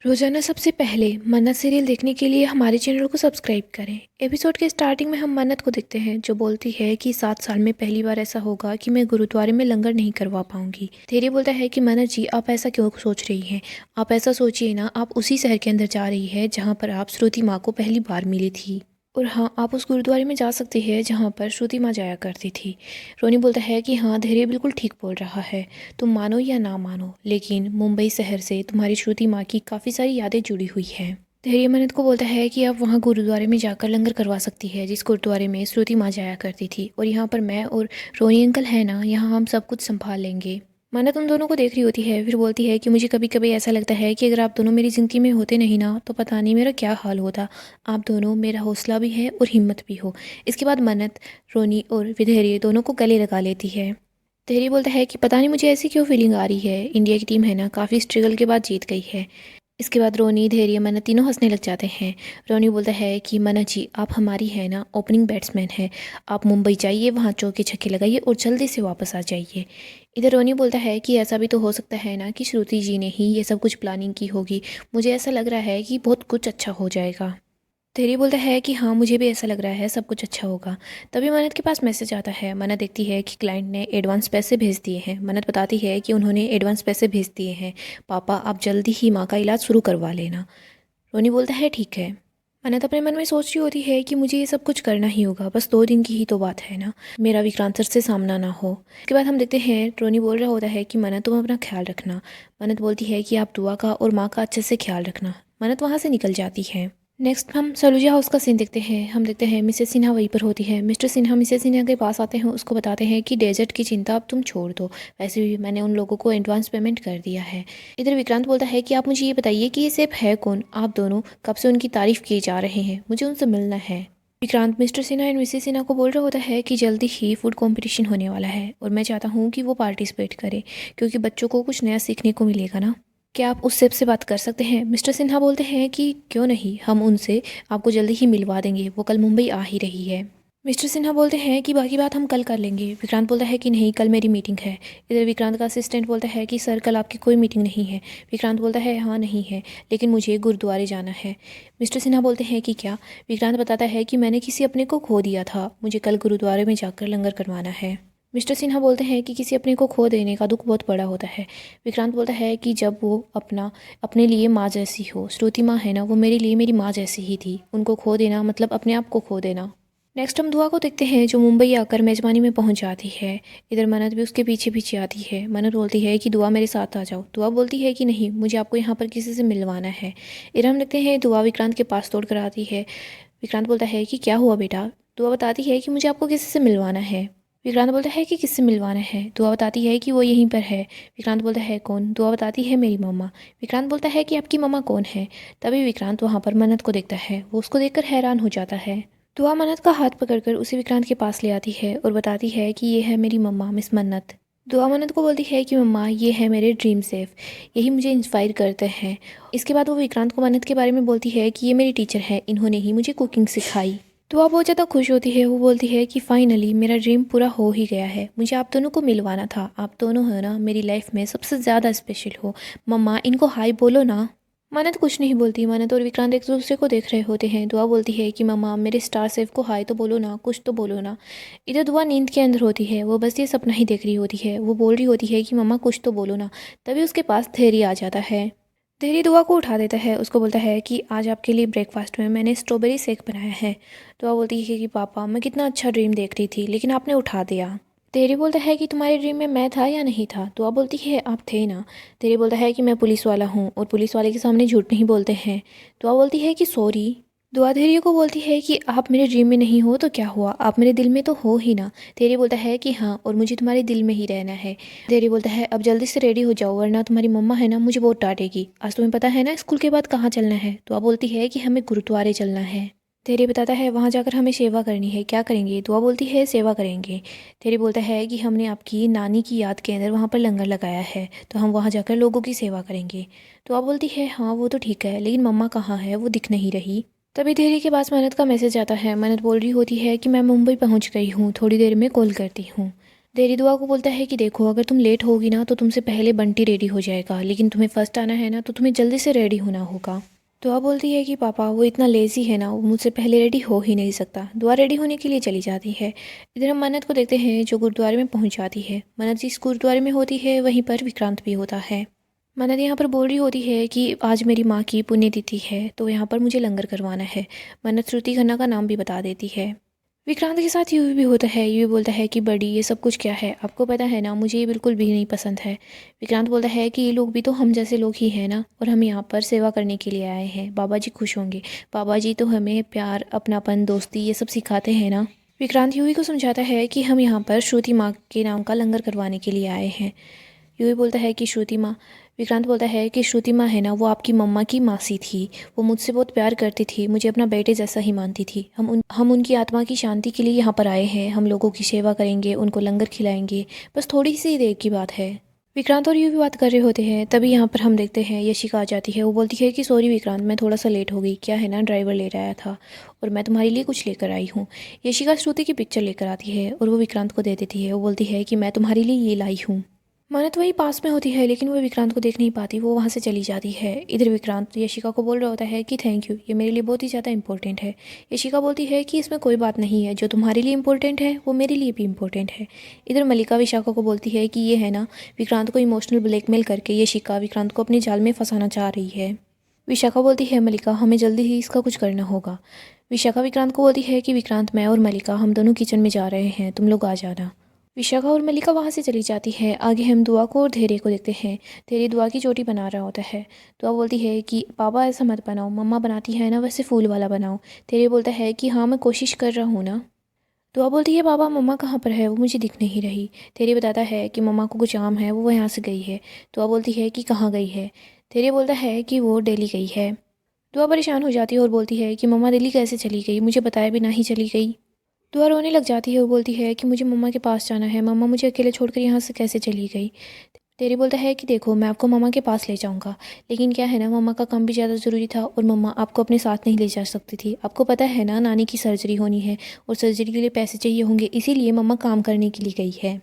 रोजाना सबसे पहले मन्नत सीरियल देखने के लिए हमारे चैनल को सब्सक्राइब करें। एपिसोड के स्टार्टिंग में हम मन्नत को देखते हैं जो बोलती है कि 7 साल में पहली बार ऐसा होगा कि मैं गुरुद्वारे में लंगर नहीं करवा पाऊंगी। धैर्य बोलता है कि मन्नत जी आप ऐसा क्यों सोच रही हैं। आप ऐसा सोचिए ना, आप उसी शहर के अंदर जा रही है जहाँ पर आप श्रुति माँ को पहली बार मिली थी। और हाँ, आप उस गुरुद्वारे में जा सकती है जहाँ पर श्रुति माँ जाया करती थी। रोनी बोलता है कि हाँ, धैर्य बिल्कुल ठीक बोल रहा है। तुम मानो या ना मानो, लेकिन मुंबई शहर से तुम्हारी श्रुति माँ की काफ़ी सारी यादें जुड़ी हुई हैं। धैर्य मन्नत को बोलता है कि आप वहाँ गुरुद्वारे में जाकर लंगर करवा सकती है जिस गुरुद्वारे में श्रुति माँ जाया करती थी, और यहाँ पर मैं और रोनी अंकल है ना, यहाँ हम सब कुछ संभाल लेंगे। मन्नत उन दोनों को देख रही होती है, फिर बोलती है कि मुझे कभी कभी ऐसा लगता है कि अगर आप दोनों मेरी ज़िंदगी में होते नहीं ना, तो पता नहीं मेरा क्या हाल होता। आप दोनों मेरा हौसला भी है और हिम्मत भी हो। इसके बाद मन्नत रोनी और विधैर्य दोनों को गले लगा लेती है। धैर्य बोलता है कि पता नहीं मुझे ऐसी क्यों फीलिंग आ रही है, इंडिया की टीम है ना, काफ़ी स्ट्रगल के बाद जीत गई है। इसके बाद रोनी, धैर्य, मन्नत तीनों हंसने लग जाते हैं। रोनी बोलता है कि मन्नत जी आप हमारी है ना ओपनिंग बैट्समैन है, आप मुंबई जाइए, वहाँ चौके छक्के लगाइए और जल्दी से वापस आ जाइए। इधर रोनी बोलता है कि ऐसा भी तो हो सकता है ना कि श्रुति जी ने ही ये सब कुछ प्लानिंग की होगी। मुझे ऐसा लग रहा है कि बहुत कुछ अच्छा हो जाएगा। धैर्य बोलता है कि हाँ, मुझे भी ऐसा लग रहा है सब कुछ अच्छा होगा। तभी मन्नत के पास मैसेज आता है। मन्नत देखती है कि क्लाइंट ने एडवांस पैसे भेज दिए हैं। मन्नत बताती है कि उन्होंने एडवांस पैसे भेज दिए हैं, पापा आप जल्दी ही माँ का इलाज शुरू करवा लेना। रोनी बोलता है ठीक है। मन्नत अपने मन में सोच रही होती है कि मुझे ये सब कुछ करना ही होगा, बस 2 दिन की ही तो बात है ना, मेरा विक्रांत सर से सामना ना हो। इसके बाद हम देखते हैं रोनी बोल रहा होता है कि मन्नत तुम अपना ख्याल रखना। मन्नत बोलती है कि आप दुआ का और माँ का अच्छे से ख्याल रखना। मन्नत वहाँ से निकल जाती है। नेक्स्ट हम सलूजा हाउस का सीन देखते हैं। हम देखते हैं मिसेस सिन्हा वहीं पर होती है। मिस्टर सिन्हा मिसेस सिन्हा के पास आते हैं, उसको बताते हैं कि डेजर्ट की चिंता अब तुम छोड़ दो, वैसे भी मैंने उन लोगों को एडवांस पेमेंट कर दिया है। इधर विक्रांत बोलता है कि आप मुझे ये बताइए कि ये सेफ है कौन, आप दोनों कब से उनकी तारीफ किए जा रहे हैं, मुझे उनसे मिलना है। Vikrant mister Sinha and Mrs Sinha को बोल रहा होता है कि जल्दी ही फूड कंपटीशन होने वाला है और मैं चाहता हूँ कि वो पार्टिसिपेट करे, क्योंकि बच्चों को कुछ नया सीखने को मिलेगा ना। क्या आप उस सेफ से बात कर सकते हैं। मिस्टर सिन्हा बोलते हैं कि क्यों नहीं, हम उनसे आपको जल्दी ही मिलवा देंगे, वो कल मुंबई आ ही रही है। मिस्टर सिन्हा बोलते हैं कि बाकी बात हम कल कर लेंगे। विक्रांत बोलता है कि नहीं, कल मेरी मीटिंग है। इधर विक्रांत का असिस्टेंट बोलता है कि सर कल आपकी कोई मीटिंग नहीं है। विक्रांत बोलता है हाँ नहीं है, लेकिन मुझे गुरुद्वारे जाना है। मिस्टर सिन्हा बोलते हैं कि क्या। विक्रांत बताता है कि मैंने किसी अपने को खो दिया था, मुझे कल गुरुद्वारे में जाकर लंगर करवाना है। मिस्टर सिन्हा बोलते हैं कि किसी अपने को खो देने का दुख बहुत बड़ा होता है। विक्रांत बोलता है कि जब वो अपने लिए माँ जैसी हो, श्रुति माँ है ना, वो मेरे लिए मेरी माँ जैसी ही थी, उनको खो देना मतलब अपने आप को खो देना। नेक्स्ट हम दुआ को देखते हैं जो मुंबई आकर मेजबानी में पहुंच जाती है। इधर मन्नत भी उसके पीछे पीछे आती है। मन्नत बोलती है कि दुआ मेरे साथ आ जाओ। दुआ बोलती है कि नहीं, मुझे आपको यहाँ पर किसी से मिलवाना है। इधर हम देखते हैं दुआ विक्रांत के पास तोड़ कर आती है। विक्रांत बोलता है कि क्या हुआ बेटा। दुआ बताती है कि मुझे आपको किसी से मिलवाना है। विक्रांत बोलता है कि किससे मिलवाना है। दुआ बताती है कि वो यहीं पर है। विक्रांत बोलता है कौन। दुआ बताती है मेरी मम्मा। विक्रांत बोलता है कि आपकी मम्मा कौन है। तभी विक्रांत वहाँ पर मन्नत को देखता है, वो उसको देखकर हैरान हो जाता है। दुआ मन्नत का हाथ पकड़कर उसे विक्रांत के पास ले आती है और बताती है कि ये है मेरी मम्मा मिस मन्नत। दुआ मन्नत को बोलती है कि मम्मा ये है मेरे ड्रीम सेफ, यही मुझे इंस्पायर करते हैं। इसके बाद वो विक्रांत को मन्नत के बारे में बोलती है कि ये मेरी टीचर है, इन्होंने ही मुझे कुकिंग सिखाई। दुआ बहुत ज़्यादा खुश होती है। वो बोलती है कि फाइनली मेरा ड्रीम पूरा हो ही गया है, मुझे आप दोनों को मिलवाना था, आप दोनों है ना मेरी लाइफ में सबसे ज़्यादा स्पेशल हो। मम्मा इनको हाय बोलो ना। मन्नत कुछ नहीं बोलती। मन्नत और विक्रांत एक दूसरे को देख रहे होते हैं। दुआ बोलती है कि मम्मा मेरे स्टार सेफ को हाय तो बोलो ना, कुछ तो बोलो ना। इधर दुआ नींद के अंदर होती है, वो बस ये सपना ही देख रही होती है। वो बोल रही होती है कि मम्मा कुछ तो बोलो ना। तभी उसके पास धैर्य आ जाता है। धैर्य दुआ को उठा देता है, उसको बोलता है कि आज आपके लिए ब्रेकफास्ट में मैंने स्ट्रॉबेरी शेक बनाया है। दुआ बोलती है कि पापा मैं कितना अच्छा ड्रीम देख रही थी, लेकिन आपने उठा दिया। धैर्य बोलता है कि तुम्हारे ड्रीम में मैं था या नहीं था। दुआ बोलती है आप थे ना। धैर्य बोलता है कि मैं पुलिस वाला हूँ और पुलिस वाले के सामने झूठ नहीं बोलते हैं। दुआ बोलती है कि सॉरी। दुआ धैर्य को बोलती है कि आप मेरे ड्रीम में नहीं हो तो क्या हुआ, आप मेरे दिल में तो हो ही ना। धैर्य बोलता है कि हाँ, और मुझे तुम्हारे दिल में ही रहना है। धैर्य बोलता है अब जल्दी से रेडी हो जाओ, वरना तुम्हारी मम्मा है ना मुझे बहुत डांटेगी। आज तुम्हें पता है ना स्कूल के बाद कहाँ चलना है। दुआ बोलती है कि हमें गुरुद्वारे चलना है। धैर्य बताता है वहाँ जाकर हमें सेवा करनी है। क्या करेंगे। दुआ बोलती है सेवा करेंगे। धैर्य बोलता है कि हमने आपकी नानी की याद के अंदर वहाँ पर लंगर लगाया है, तो हम वहाँ जाकर लोगों की सेवा करेंगे। दुआ बोलती है हाँ वो तो ठीक है, लेकिन मम्मा कहाँ है, वो दिख नहीं रही। तभी धैर्य के पास मन्नत का मैसेज आता है। मन्नत बोल रही होती है कि मैं मुंबई पहुँच गई हूँ, थोड़ी देर में कॉल करती हूँ। तेरी दुआ को बोलता है कि देखो अगर तुम लेट होगी ना तो तुमसे पहले बंटी रेडी हो जाएगा, लेकिन तुम्हें फ़र्स्ट आना है ना तो तुम्हें जल्दी से रेडी होना होगा। दुआ बोलती है कि पापा वो इतना लेज़ी है ना, वो मुझसे पहले रेडी हो ही नहीं सकता। दुआ रेडी होने के लिए चली जाती है। इधर हम मन्नत को देखते हैं जो गुरुद्वारे में पहुंच जाती है। मन्नत जिस गुरुद्वारे में होती है वहीं पर विक्रांत भी होता है। मन्नत यहाँ पर बोल रही होती है कि आज मेरी माँ की पुण्यतिथि है तो यहाँ पर मुझे लंगर करवाना है। मन्नत श्रुति खन्ना का नाम भी बता देती है। विक्रांत के साथ यूवी भी होता है। यूवी बोलता है कि बड़ी ये सब कुछ क्या है, आपको पता है ना मुझे ये बिल्कुल भी नहीं पसंद है। विक्रांत बोलता है कि ये लोग भी तो हम जैसे लोग ही हैं ना, और हम यहाँ पर सेवा करने के लिए आए हैं। बाबा जी खुश होंगे। बाबा जी तो हमें प्यार, अपनापन, दोस्ती ये सब सिखाते हैं ना। विक्रांत यूवी को समझाता है कि हम यहाँ पर श्रुति माँ के नाम का लंगर करवाने के लिए आए हैं। यूवी बोलता है कि श्रुति माँ, विक्रांत बोलता है कि श्रुति माँ है ना वो आपकी मम्मा की मासी थी। वो मुझसे बहुत प्यार करती थी, मुझे अपना बेटे जैसा ही मानती थी। हम उनकी आत्मा की शांति के लिए यहाँ पर आए हैं। हम लोगों की सेवा करेंगे, उनको लंगर खिलाएंगे। बस थोड़ी सी देर की बात है। विक्रांत और यूवी बात कर रहे होते हैं, तभी यहाँ पर हम देखते हैं यशिका आ जाती है। वो बोलती है कि सॉरी विक्रांत, मैं थोड़ा सा लेट हो गई। क्या है ना ड्राइवर ले आया था और मैं तुम्हारे लिए कुछ लेकर आई हूँ। यशिका श्रुति की पिक्चर लेकर आती है और वो विक्रांत को दे देती है। वो बोलती है कि मैं तुम्हारे लिए ये लाई हूँ। मानत वही पास में होती है लेकिन वो विक्रांत को देख नहीं पाती, वो वहाँ से चली जाती है। इधर विक्रांत यशिका को बोल रहा होता है कि थैंक यू, ये मेरे लिए बहुत ही ज़्यादा इंपॉर्टेंट है। यशिका बोलती है कि इसमें कोई बात नहीं है, जो तुम्हारे लिए इंपॉर्टेंट है वो मेरे लिए भी इंपॉर्टेंट है। इधर मल्लिका विशाखा को बोलती है कि ये है ना विक्रांत को इमोशनल ब्लैकमेल करके यशिका विक्रांत को अपने जाल में फंसाना चाह रही है। विशाखा बोलती है मल्लिका हमें जल्दी ही इसका कुछ करना होगा। विशाखा विक्रांत को बोलती है कि विक्रांत, मैं और मल्लिका हम दोनों किचन में जा रहे हैं, तुम लोग आ जाना। विशाखा और मल्लिका वहाँ से चली जाती है। आगे हम दुआ को और धैर्य को देखते हैं। धैर्य दुआ की चोटी बना रहा होता है। दुआ बोलती है कि पापा ऐसा मत बनाओ, मम्मा बनाती है ना वैसे फूल वाला बनाओ। धैर्य बोलता है कि हाँ मैं कोशिश कर रहा हूँ ना। दुआ बोलती है पापा मम्मा कहाँ पर है, वो मुझे दिख नहीं रही। धैर्य बताता है कि मम्मा को कुछ काम है, वो यहाँ से गई है। दुआ बोलती है कि कहाँ गई है। धैर्य बोलता है कि वो दिल्ली गई है। दुआ परेशान हो जाती है और बोलती है कि मम्मा दिल्ली कैसे चली गई, मुझे बताया बिना ही चली गई। दुआ रोने लग जाती है और बोलती है कि मुझे मम्मा के पास जाना है, मम्मा मुझे अकेले छोड़कर यहाँ से कैसे चली गई। तेरी बोलता है कि देखो मैं आपको मम्मा के पास ले जाऊँगा, लेकिन क्या है ना मम्मा का काम भी ज़्यादा ज़रूरी था और मम्मा आपको अपने साथ नहीं ले जा सकती थी। आपको पता है ना नानी की सर्जरी होनी है और सर्जरी के लिए पैसे चाहिए होंगे, इसीलिए मम्मा काम करने के लिए गई है।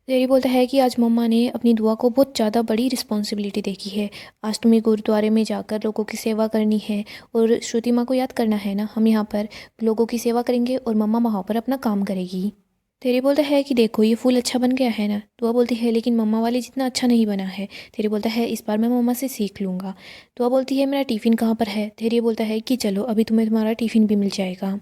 तेरी बोलता है कि आज मम्मा ने अपनी दुआ को बहुत ज़्यादा बड़ी रिस्पॉन्सिबिलिटी देखी है। आज तुम्हें गुरुद्वारे में जाकर लोगों की सेवा करनी है और श्रुति माँ को याद करना है ना। हम यहाँ पर लोगों की सेवा करेंगे और मम्मा वहाँ पर अपना काम करेगी। तेरी बोलता है कि देखो ये फूल अच्छा बन गया है ना। दुआ बोलती है लेकिन मम्मा वाले जितना अच्छा नहीं बना है। तेरी बोलता है इस बार मैं मम्मा से सीख लूँगा। दुआ बोलती है मेरा टिफ़िन कहाँ पर है। तेरी बोलता है कि चलो अभी तुम्हें तुम्हारा टिफ़िन भी मिल जाएगा।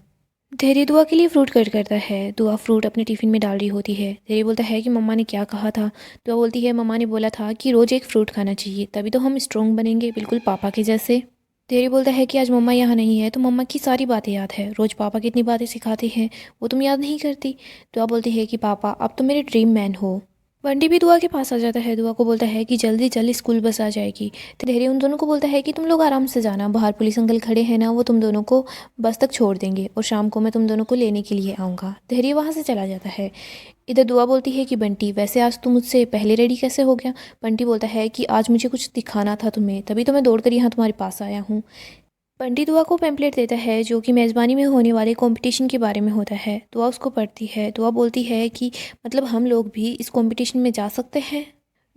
धैर्य दुआ के लिए फ्रूट कट करता है। दुआ फ्रूट अपने टिफ़िन में डाल रही होती है। धैर्य बोलता है कि मम्मा ने क्या कहा था। दुआ बोलती है मम्मा ने बोला था कि रोज़ एक फ्रूट खाना चाहिए, तभी तो हम स्ट्रॉन्ग बनेंगे बिल्कुल पापा के जैसे। धैर्य बोलता है कि आज मम्मा यहाँ नहीं है तो मम्मा की सारी बातें याद है। रोज़ पापा कितनी बातें सिखाते हैं वो तुम याद नहीं करती। दुआ बोलती है कि पापा अब तो मेरे ड्रीम मैन हो। बंटी भी दुआ के पास आ जाता है। दुआ को बोलता है कि जल्दी जल्दी स्कूल बस आ जाएगी। तो धैर्य उन दोनों को बोलता है कि तुम लोग आराम से जाना, बाहर पुलिस अंकल खड़े हैं ना, वो तुम दोनों को बस तक छोड़ देंगे और शाम को मैं तुम दोनों को लेने के लिए आऊँगा। धैर्य वहाँ से चला जाता है। इधर दुआ बोलती है कि बंटी वैसे आज तू मुझसे पहले रेडी कैसे हो गया। बंटी बोलता है कि आज मुझे कुछ दिखाना था तुम्हें, तभी तो मैं दौड़ कर यहाँ तुम्हारे पास आया हूँ। बंटी दुआ को पैम्पलेट देता है जो कि मेज़बानी में होने वाले कंपटीशन के बारे में होता है। दुआ उसको पढ़ती है। दुआ बोलती है कि मतलब हम लोग भी इस कंपटीशन में जा सकते हैं।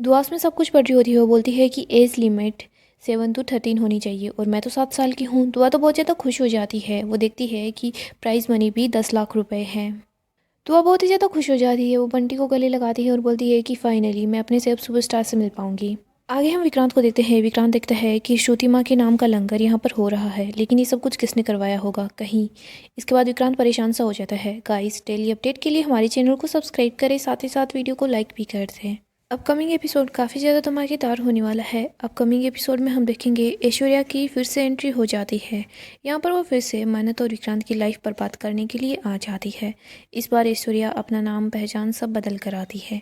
दुआ उसमें सब कुछ पढ़ रही होती है। वो बोलती है कि एज लिमिट 7 to 13 होनी चाहिए और मैं तो 7 साल की हूँ। दुआ तो बहुत ज़्यादा खुश हो जाती है। वो देखती है कि प्राइज़ मनी भी 10 लाख रुपए है। दुआ बहुत ही ज़्यादा खुश हो जाती है। वो बंटी को गले लगाती है और बोलती है कि फाइनली मैं अपने से अब सुपरस्टार से मिल पाऊंगी। आगे हम विक्रांत को देखते हैं। विक्रांत देखता है कि श्रुति माँ के नाम का लंगर यहाँ पर हो रहा है, लेकिन ये सब कुछ किसने करवाया होगा कहीं। इसके बाद विक्रांत परेशान सा हो जाता है। गाइस डेली अपडेट के लिए हमारे चैनल को सब्सक्राइब करें, साथ ही साथ वीडियो को लाइक भी कर दें। अपकमिंग एपिसोड काफ़ी ज़्यादा धमाकेदार होने वाला है। अपकमिंग एपिसोड में हम देखेंगे ऐश्वर्या की फिर से एंट्री हो जाती है। यहाँ पर वो फिर से मन्नत और विक्रांत की लाइफ बर्बाद करने के लिए आ जाती है। इस बार ऐश्वर्या अपना नाम पहचान सब बदल कर आती है।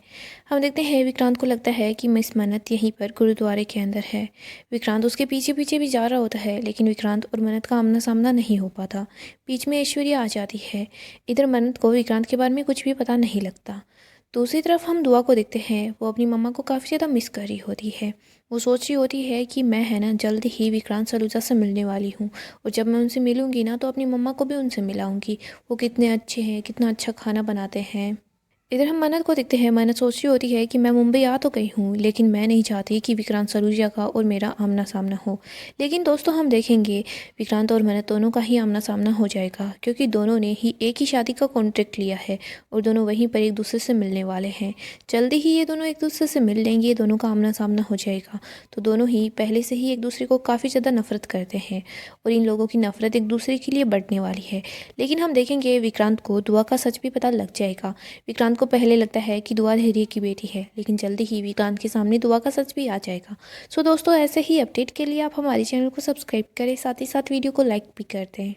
हम देखते हैं विक्रांत को लगता है कि मिस मन्नत यहीं पर गुरुद्वारे के अंदर है। विक्रांत उसके पीछे पीछे भी जा रहा होता है, लेकिन विक्रांत और मन्नत का आमना सामना नहीं हो पाता। बीच में ऐश्वर्या आ जाती है। इधर मन्नत को विक्रांत के बारे में कुछ भी पता नहीं लगता। दूसरी तरफ हम दुआ को देखते हैं। वो अपनी मम्मा को काफ़ी ज़्यादा मिस कर रही होती है। वो सोच रही होती है कि मैं है ना जल्द ही विक्रांत सलूजा से मिलने वाली हूँ और जब मैं उनसे मिलूंगी ना तो अपनी मम्मा को भी उनसे मिलाऊंगी। वो कितने अच्छे हैं, कितना अच्छा खाना बनाते हैं। इधर हम मन्नत को देखते हैं। मन्नत सोच रही होती है कि मैं मुंबई आ तो गई हूँ, लेकिन मैं नहीं चाहती कि विक्रांत सरूजा का और मेरा आमना सामना हो। लेकिन दोस्तों हम देखेंगे विक्रांत और मन्नत दोनों का ही आमना सामना हो जाएगा, क्योंकि दोनों ने ही एक ही शादी का कॉन्ट्रैक्ट लिया है और दोनों वहीं पर एक दूसरे से मिलने वाले हैं। जल्दी ही ये दोनों एक दूसरे से मिल लेंगे, दोनों का आमना सामना हो जाएगा। तो दोनों ही पहले से ही एक दूसरे को काफ़ी ज़्यादा नफरत करते हैं और इन लोगों की नफरत एक दूसरे के लिए बढ़ने वाली है। लेकिन हम देखेंगे विक्रांत को दुआ का सच भी पता लग जाएगा। विक्रांत को पहले लगता है कि दुआ धैर्य की बेटी है, लेकिन जल्दी ही विक्रांत के सामने दुआ का सच भी आ जाएगा। सो दोस्तों ऐसे ही अपडेट के लिए आप हमारे चैनल को सब्सक्राइब करें, साथ ही साथ वीडियो को लाइक भी कर दें।